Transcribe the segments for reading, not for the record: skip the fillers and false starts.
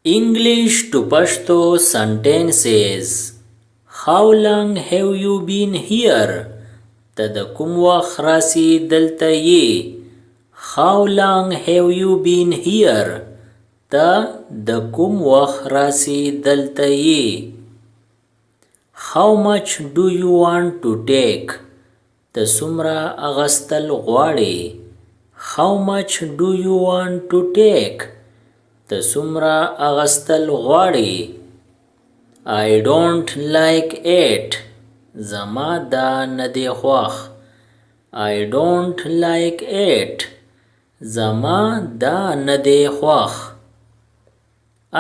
English to Pashto sentences. How long have you been here? ته د کوم وخت راسې دلته یې؟ How long have you been here? ته د کوم وخت راسې دلته یې؟ How much do you want to take? ته څومره اخیستل غواړې؟ How much do you want to take? ته څومره اخیستل غواړې؟ I don't like it. زما دا نه دی خوښ. I don't like it. زما دا نه دی خوښ.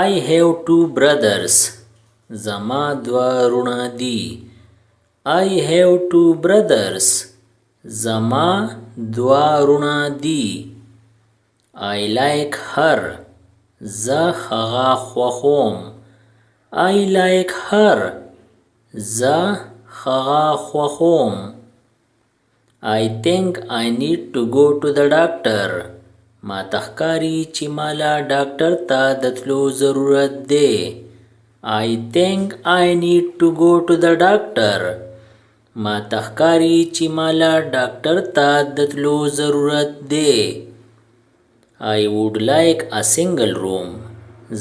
I have two brothers. زما دوه وروڼه دي. I have two brothers. زما دوه وروڼه دي. I like her. زه هغه خوښوم. I like her. زه هغه خوښوم. I think I need to go to the doctor. ما تخکاری چې مالا ډاکټر ته د تلو ضرورت دی. I think I need to go to the doctor. ما تخکاری چې مالا ډاکټر ته د تلو ضرورت دی. I would like a single room.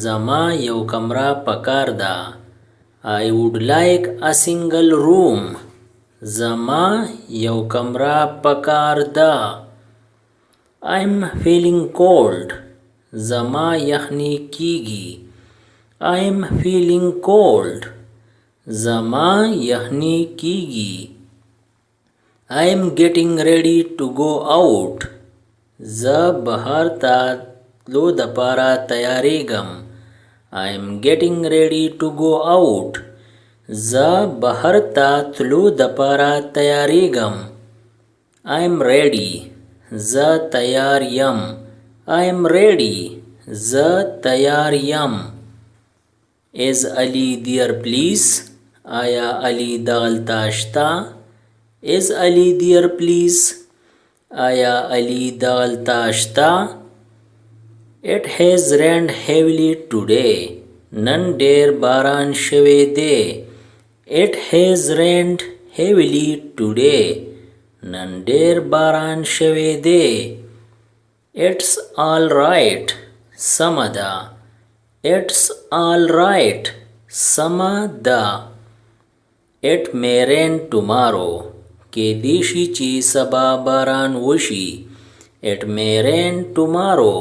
زما یو کمره پکار ده. I would like a single room. زما یو کمره پکار ده. I'm feeling cold. زما یخنی کیږي. I'm feeling cold. زما یخنی کیږي. I'm getting ready to go out. زه بهر ته تلو دپاره تیاریږم. I'm getting ready to go out. زه بهر ته تلو دپاره تیاریږم. I'm ready. زه تیار یم. I'm ready. زه تیار یم. Is Ali there please? آیا علی دغلته شته؟ Is Ali there please? آیا علی دغلته شته؟ It has rained heavily today. نن ډیر باران شوی دی. It has rained heavily today. نن ډیر باران شوی دی. It's all right. سمه ده. It's all right. سمه ده. It may rain tomorrow. کېدی شي چې سبا باران وشي. It may rain tomorrow.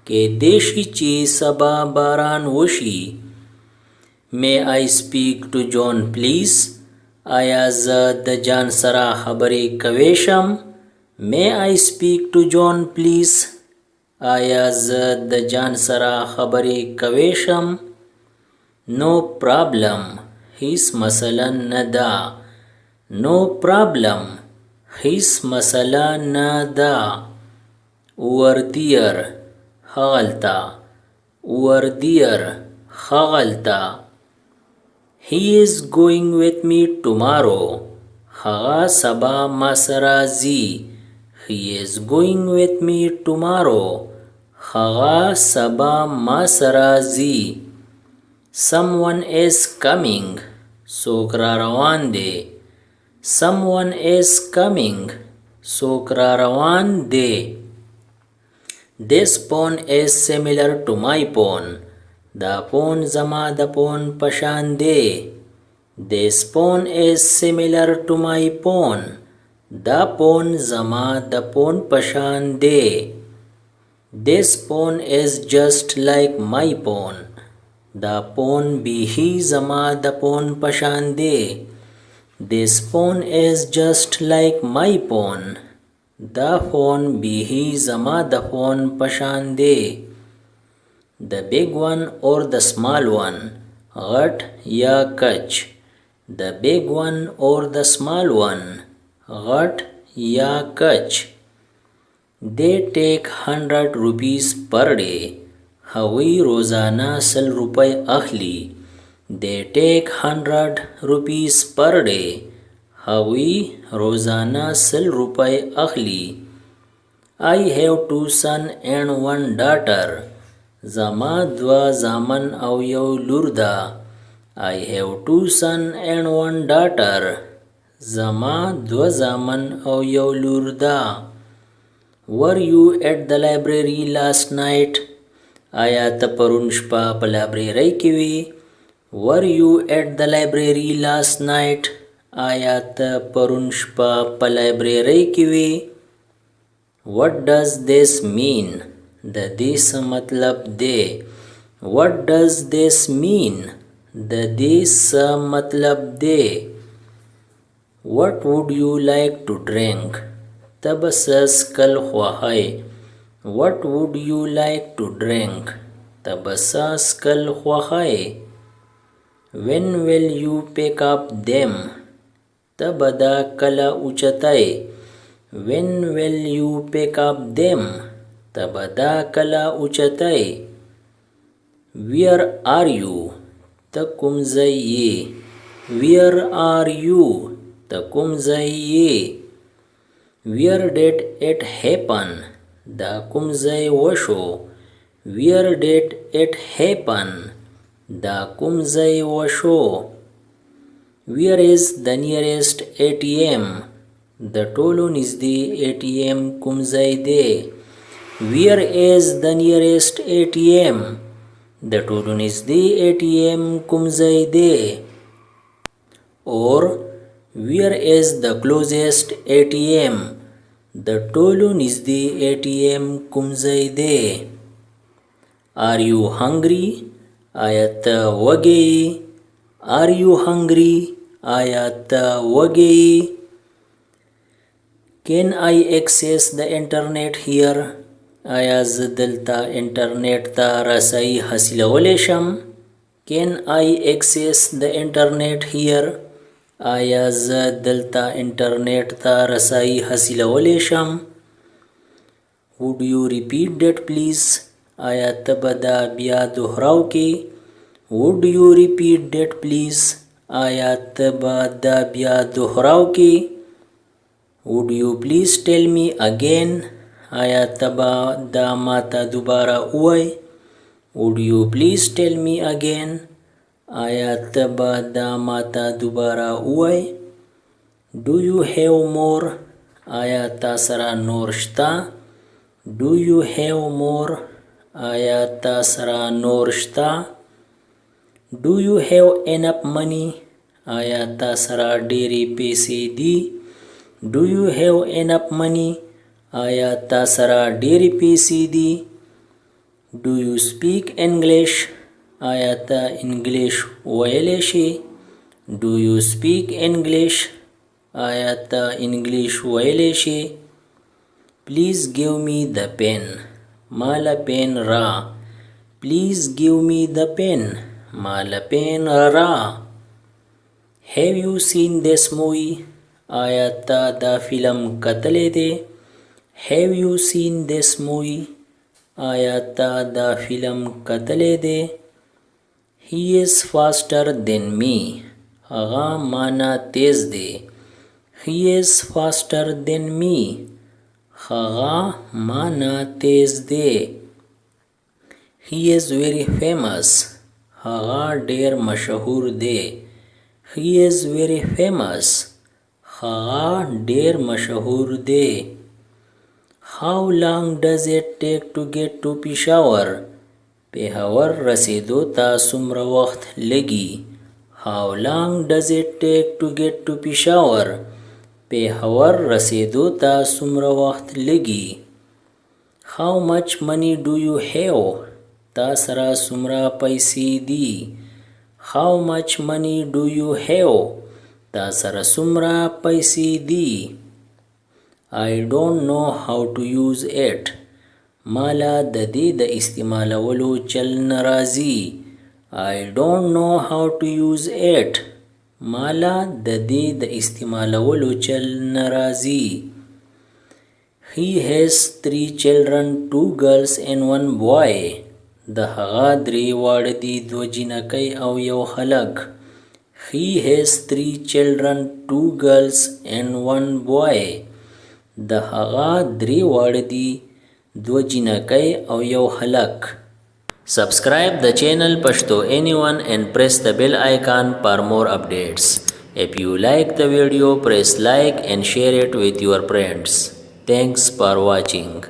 کېدی شي چې سبا باران وشي. May I speak to John please? آیا زه د جان سره خبرې کولی شم؟ May I speak to John please? آیا زه د جان سره خبرې کولی شم؟ No problem. هیڅ مسله نه ده. No problem. هیڅ مسله نه ده. Over there. هغلته. Over there. هغلته. He is going with me tomorrow. هغه سبا ما سره ځي. He is going with me tomorrow. هغه سبا ما سره ځي. Someone is coming. څوک را روان دی. Someone is coming. څوک را روان دی. This phone is similar to my phone. دا فون زما د فون پشان دی. This phone is similar to my phone. دا فون زما د فون پشان دی. This phone is just like my phone. دا فون بیخي زما د فون پشان دی. This phone is just like my phone. دا فون بیخي زما د فون پشان دی. The big one or the small one. غټ یا کچ. The big one or the small one. غټ یا کچ. They take 100 rupees per day. هغوی روزانه 100 روپۍ اخلي. They take 100 rupees per day. هغوی روزانه 100 روپۍ اخلي. I have 2 sons and 1 daughter. زما دوه زامن او یو لور ده. I have two sons and one daughter. زما دوه زامن او یو لور ده. Were you at the library last night? آیا ته پرون شپه په لایبررۍ کې وې؟ Were you at the library last night? آیا ته پرون شپه په لایبررۍ کې وې؟ What does this mean? د دې څه مطلب دی؟ What does this mean? د دې څه مطلب دی؟ What would you like to drink? ته به څه څښل خوښوې؟ What would you like to drink? ته به څه څښل خوښوې؟ When will you pick up them? ته به دا کله اوچتې؟ When will you pick up them? ته به دا کله اوچتې؟ Where are you? ته کوم ځای یې؟ Where are you? ته کوم ځای یې؟ Where did it happen? دا کوم ځای وشو؟ Where did it happen? دا کوم ځای وشو؟ Where is the nearest ATM? د ټولو نږدې ATM کوم ځای دی؟ Where is the nearest ATM? د ټولو نږدې ATM کوم ځای دی؟ Or where is the closest ATM? د ټولو نږدې ATM کوم ځای دی؟ Are you hungry? آیا ته وږی یې؟ Are you hungry? آیا ته وږی یې؟ Can I access the internet here? آیا زه دلته انټرنیټ ته رسایي حاصلولی شم؟ Can I access the internet here? آیا زه دلته انټرنیټ ته رسایي حاصلولی شم؟ Would you repeat that please? آیا ته به دا بیا دوهراو کې؟ Would you repeat that please? آیا ته به دا بیا دوهراو کې؟ Would you please tell me again? آیا ته به دا ماته دوباره ووایې؟ Would you please tell me again? آیا ته به دا ماته دوباره ووایې؟ Do you have more? آیا تا سره نور شته؟ Do you have more? آیا تا سره نور شته؟ Do you have enough money? آیا تا سره ډېرې پیسې دي؟ Do you have enough money? آیا تا سره ډېرې پیسې دي؟ Do you speak English? آیا ته انګلیش ویلی شې؟ Do you speak English? آیا ته انګلیش ویلی شې؟ Please give me the pen. ماله پین را. Please give me the pen. ماله پین را. Have you seen this movie? آیا ته دا فلم کتلی دی؟ Have you seen this movie? آیا ته دا فلم کتلی دی؟ He is faster than me. هغه مانا تیز دی. He is faster than me. هغه مانا تیز دی. He is very famous. هغه ډیر مشهور دی. He is very famous. هغه ډیر مشهور دی. How long does it take to get to Peshawar? پېښور رسیدو ته څومره وخت لګي؟ How long does it take to get to Peshawar? پېښور رسیدو ته څومره وخت لګي؟ How much money do you have? تا سره څومره پیسې دي؟ How much money do you have? تا سره څومره پیسې دي؟ I don't know how to use it. مالا د دې د استعمالولو چل نه راځي. I don't know how to use it. مالا د دې د استعمالولو چل نه راځي. He has 3 children, 2 girls and 1 boy. د هغه 3 واړه دي، 2 جینکۍ او 1 هلک. He has 3 children, 2 girls and 1 boy. د هغه 3 واړه دي، 2 جینکۍ او 1 هلک. Subscribe the channel Pashto Anyone and press the bell icon for more updates. If you like the video, press like and share it with your friends. Thanks for watching.